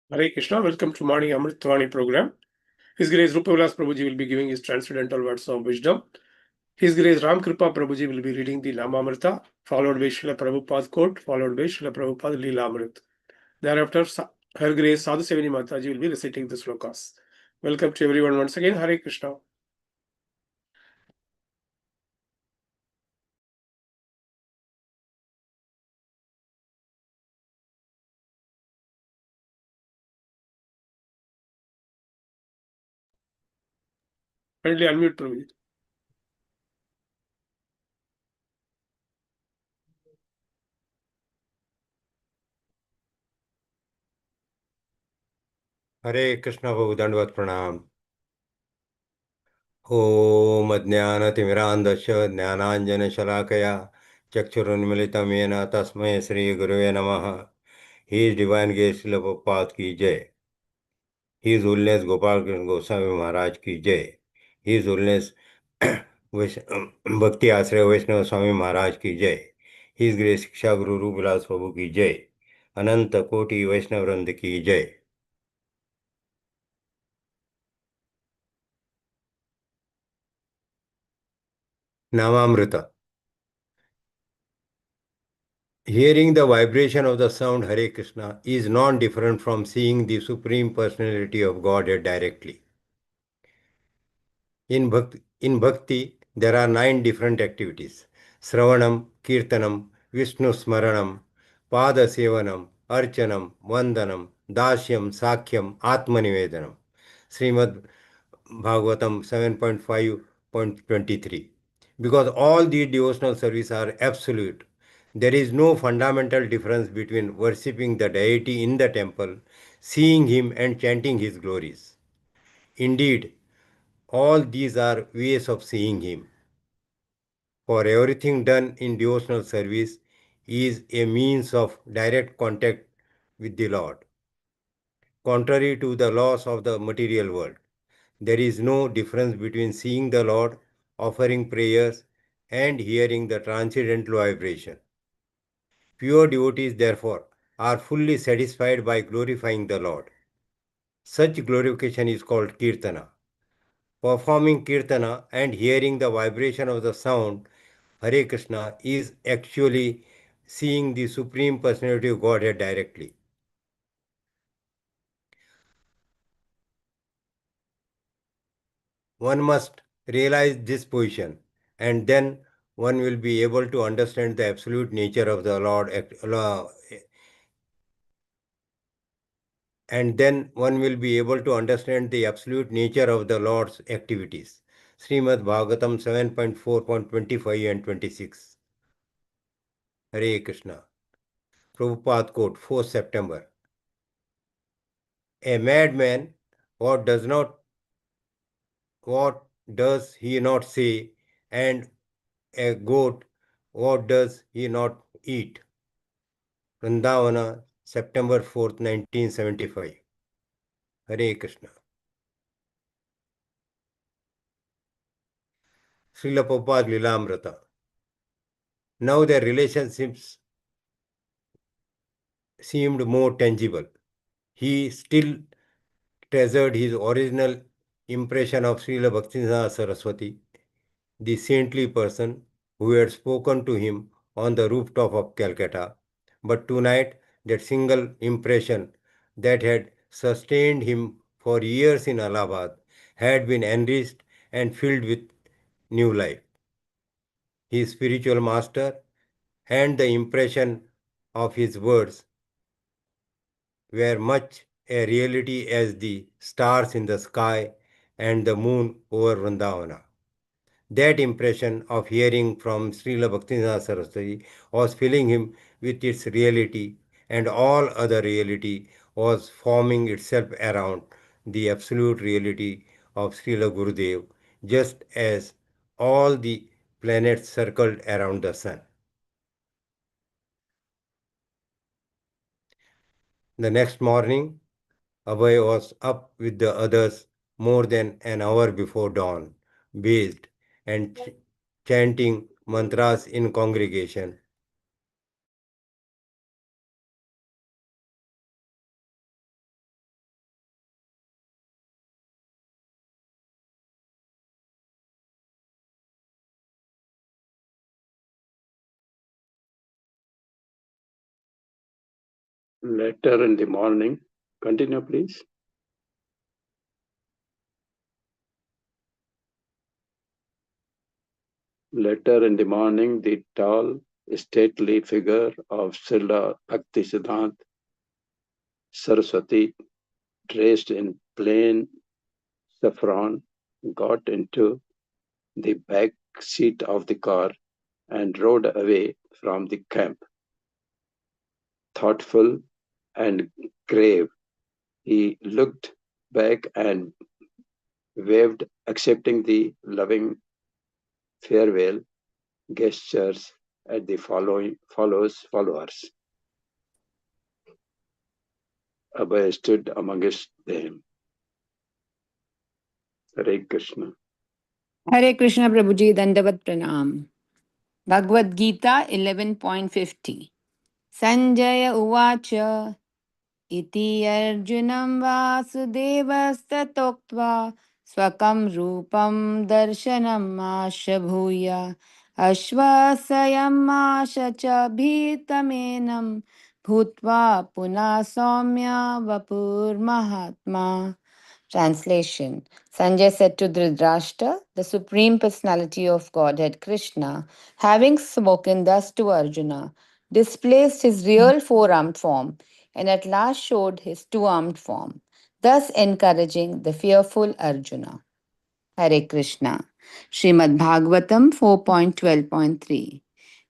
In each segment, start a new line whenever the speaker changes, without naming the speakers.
Hare Krishna, welcome to morning Amrut Vani program. His Grace Rupavilas Prabhuji will be giving his transcendental words of wisdom. His Grace Ram Kripa Prabhuji will be reading the Namamrita, followed by Srila Prabhupada quote, followed by Srila Prabhupada Leela Amrit. Thereafter, Her Grace Sadhu Sevani Mataji will be reciting the slokas. Welcome to everyone once again. Hare Krishna. Kindly unmute Prabhuji.
हरे कृष्ण प्रभु दंडवत प्रणाम। ओम अज्ञानतिमिरान्धस्य ज्ञानाञ्जनशलाकया चक्षुरुन्मिलितं येन तस्मै श्रीगुरुवे नमः। ही divine guest Prabhupada की जय। ही wholeness Gopal Krishna Goswami महाराज की जय। ही wholeness भक्ति आश्रय वैष्णव स्वामी महाराज की जय। ही ग्रेस शिक्षा गुरु रूपविलास प्रभु की जय। अनंत कोटि वैष्णव वृंद की जय। नामामृत। Hearing the vibration of the sound Hare Krishna is non different from seeing the Supreme Personality of Godhead directly. In Bhakti, there are 9 different activities: Sravanam, Kirtanam, Vishnu Smaranam, Pada Sevanam, Archanam, Vandanam, Dashyam, Sakhyam, Atmanivedanam. Srimad Bhagavatam 7.5.23. Because all these devotional services are absolute, there is no fundamental difference between worshipping the deity in the temple, seeing him, and chanting his glories. Indeed, all these are ways of seeing him. For everything done in devotional service is a means of direct contact with the Lord. Contrary to the laws of the material world, there is no difference between seeing the Lord, offering prayers, and hearing the transcendental vibration. Pure devotees, therefore, are fully satisfied by glorifying the Lord. Such glorification is called Kirtana. Performing Kirtana and hearing the vibration of the sound, Hare Krishna, is actually seeing the Supreme Personality of Godhead directly. One must realize this position, and then one will be able to understand the absolute nature of the Lord, and then one will be able to understand the absolute nature of the Lord's activities. Srimad Bhagavatam 7.4.25 and 26. Hare Krishna. Prabhupada quote, 4th September. A madman, what does not, what does he not say, and a goat, what does he not eat? Vrindavana, September 4th, 1975. Hare Krishna. Srila Prabhupada Lilamrita. Now their relationships seemed more tangible. He still treasured his original impression of Srila Bhaktivinoda Saraswati, the saintly person who had spoken to him on the rooftop of Calcutta. But tonight, that single impression that had sustained him for years in Allahabad had been enriched and filled with new life. His spiritual master and the impression of his words were much a reality as the stars in the sky and the moon over Vrindavana. That impression of hearing from Srila Bhaktivinoda Saraswati was filling him with its reality, and all other reality was forming itself around the absolute reality of Srila Gurudev, just as all the planets circled around the sun. The next morning, Abhay was up with the others more than an hour before dawn, bathed and chanting mantras in congregation.
Later in the morning, continue please. Later in the morning, the tall, stately figure of Srila Bhaktisiddhanta Saraswati, dressed in plain saffron, got into the back seat of the car and rode away from the camp. Thoughtful and grave, he looked back and waved, accepting the loving farewell gestures at the followers. Abhay stood amongst them. Hare Krishna.
Hare Krishna Prabhuji, Dandavat Pranam. Bhagavad Gita 11.50. Sanjaya Uvacha Iti Arjunam Vasudevastatoktva Swakam Rupam Darshanam Asha Bhuya Ashvasayam Asha Cha Bhitamenam Bhutva Puna Saumya Vapur Mahatma. Translation. Sanjay said to Dhritarashtra, the Supreme Personality of Godhead Krishna, having spoken thus to Arjuna, displaced his real four-armed form and at last showed his two-armed form, thus encouraging the fearful Arjuna. Hare Krishna. Srimad Bhagavatam 4.12.3.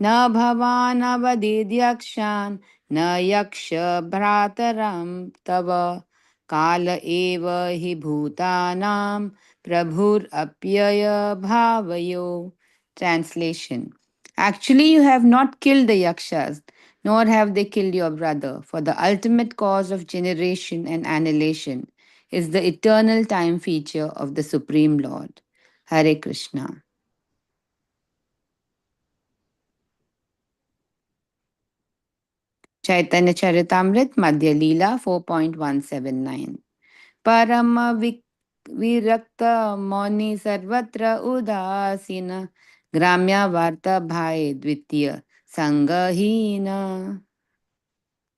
Na bhavan avadidyakshan na yaksha bhrataram tava kala eva hi bhutanam prabhur apyaya bhavayo. Translation. Actually, you have not killed the yakshas, nor have they killed your brother, for the ultimate cause of generation and annihilation is the eternal time feature of the Supreme Lord. Hare Krishna. Chaitanya Charitamrit Madhya Leela 4.179. Parama Virakta Moni Sarvatra Udasina Gramya Varta Bhai Dvitiya Sangahina.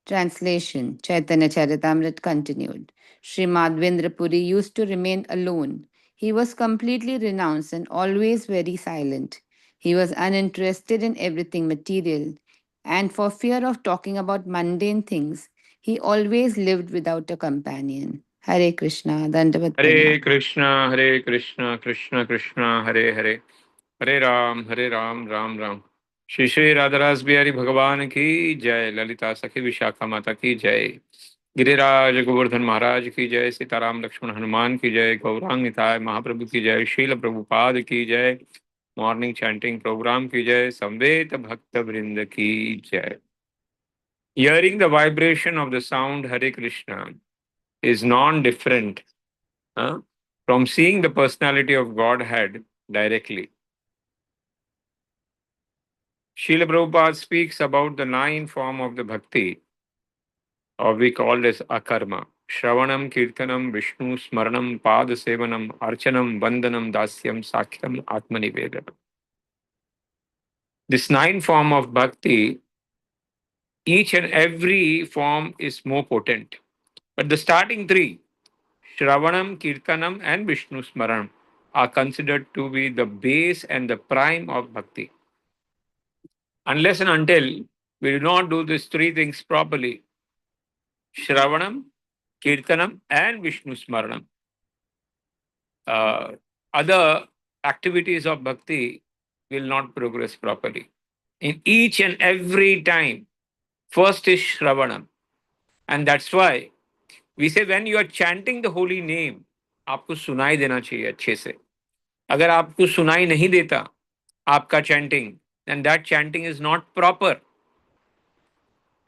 Translation. Chaitanya Charitamrit continued. Sri Madhvendra Puri used to remain alone. He was completely renounced and always very silent. He was uninterested in everything material, and for fear of talking about mundane things, he always lived without a companion. Hare Krishna, Dandavat
Hare
Pranam.
Krishna, Hare Krishna, Krishna Krishna, Hare Hare, Hare Ram, Ram Ram. Shri Shri राधारास Bihari भगवान की जय, ललिता सखी विशाखा माता की जय, गिरिराज गोवर्धन महाराज की जय, सीताराम लक्ष्मण हनुमान की जय, गौरांग निताय महाप्रभु की जय, शील प्रभुपाद की जय, मॉर्निंग चैंटिंग प्रोग्राम की जय, संवेद भक्त वृंद की जय. Hearing the vibration of the sound Hare Krishna is non-different from seeing the personality of Godhead directly. Srila Prabhupada speaks about the 9 form of the bhakti, or we call as akarma. Shravanam, Kirtanam, Vishnu, Smaranam, Padasevanam, Archanam, Vandanam, Dasyam, Sakhyam, Atmanivedanam. This 9 form of bhakti, each and every form is more potent. But the starting 3, Shravanam, Kirtanam, and Vishnu Smaranam, are considered to be the base and the prime of bhakti. Unless and until we do not do these 3 things properly, Shravanam, Kirtanam, and Vishnu Smaranam, other activities of bhakti will not progress properly. In each and every time, first is Shravanam. And that's why we say when you are chanting the holy name, आपको सुनाई देना चाहिए अच्छे से. अगर आपको सुनाई नहीं देता आपका chanting, then that chanting is not proper.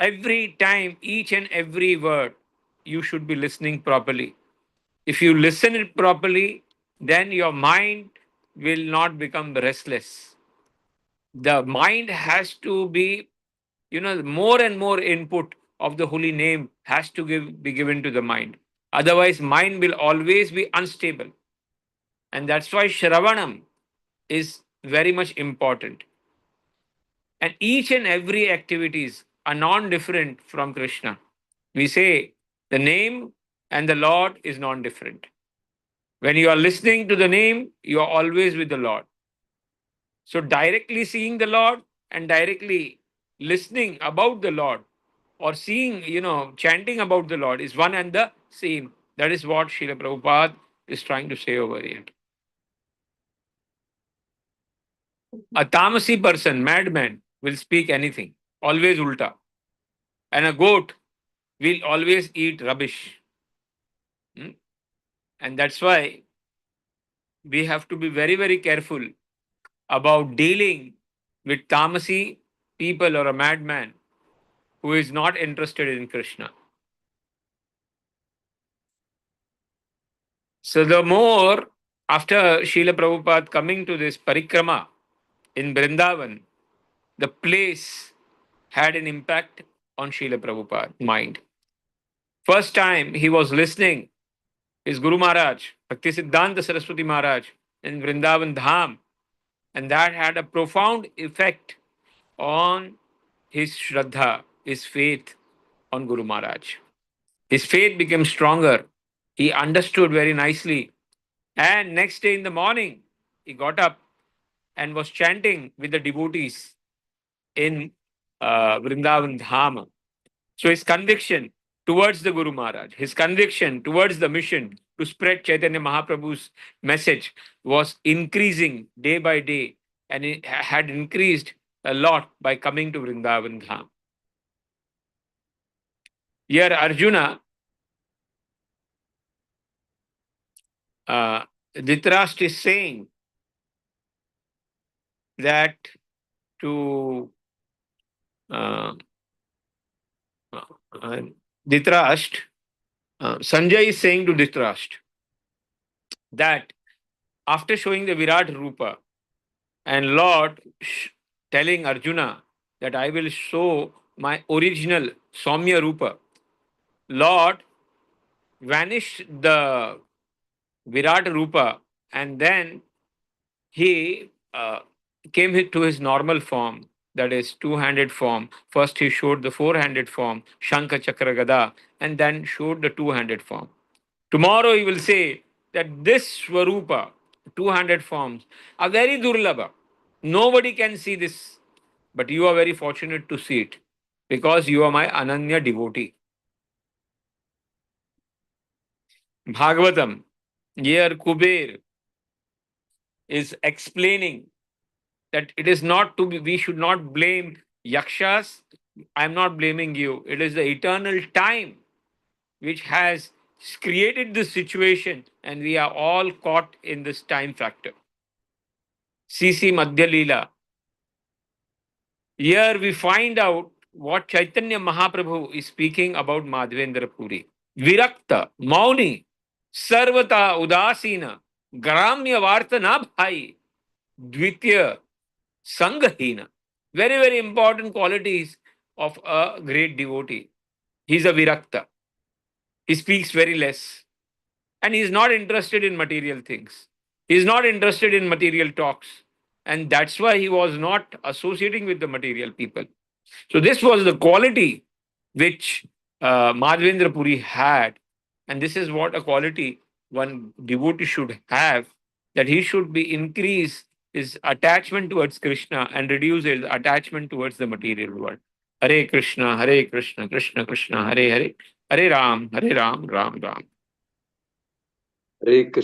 Every time, each and every word, you should be listening properly. If you listen it properly, then your mind will not become restless. The mind has to be, more and more input of the holy name has to be given to the mind. Otherwise, mind will always be unstable. And that's why Shravanam is very much important. And each and every activities are non-different from Krishna. We say the name and the Lord is non-different. When you are listening to the name, you are always with the Lord. So directly seeing the Lord and directly listening about the Lord or seeing, chanting about the Lord is one and the same. That is what Srila Prabhupada is trying to say over here. A tamasi person, madman, will speak anything, always ulta. And a goat will always eat rubbish. Hmm? And that's why we have to be very, very careful about dealing with tamasi people or a madman who is not interested in Krishna. So the more after Srila Prabhupada coming to this parikrama in Vrindavan, the place had an impact on Srila Prabhupada's mind. First time he was listening his Guru Maharaj, Bhakti Siddhanta Saraswati Maharaj in Vrindavan Dham, and that had a profound effect on his Shraddha, his faith on Guru Maharaj. His faith became stronger. He understood very nicely. And next day in the morning, he got up and was chanting with the devotees in Vrindavan Dham. So his conviction towards the Guru Maharaj, his conviction towards the mission to spread Chaitanya Mahaprabhu's message was increasing day by day, and it had increased a lot by coming to Vrindavan Dham. Here Arjuna, Dhritarashtra is saying that to Dhritarashtra, Sanjay is saying to Dhritarashtra that after showing the Virat Rupa and Lord telling Arjuna that I will show my original Saumya Rupa, Lord vanished the Virat Rupa and then he came to his normal form, that is two-handed form. First he showed the four-handed form, Shankha Chakra Gada, and then showed the two-handed form. Tomorrow he will say that this Swarupa, two-handed forms, are very durlabha. Nobody can see this, but you are very fortunate to see it because you are my Ananya devotee. Bhagavatam, here Kuber is explaining that it is not to be, we should not blame yakshas. I'm not blaming you. It is the eternal time which has created this situation, and we are all caught in this time factor. CC Madhya Leela. Here we find out what Chaitanya Mahaprabhu is speaking about Madhvendra Puri. Virakta, Mauni, Sarvata Udasina, Gramya Vartana Bhai, Dvitya, Sanghahina. Very, very important qualities of a great devotee. He's a Virakta. He speaks very less. And he's not interested in material things. He's not interested in material talks. And that's why he was not associating with the material people. So this was the quality which Madhvendra Puri had. And this is what a quality one devotee should have, that he should be increase his attachment towards Krishna and reduce his attachment towards the material world. Hare Krishna, Krishna Krishna, Hare Hare, Hare Ram, Ram Ram.
Hare Krishna.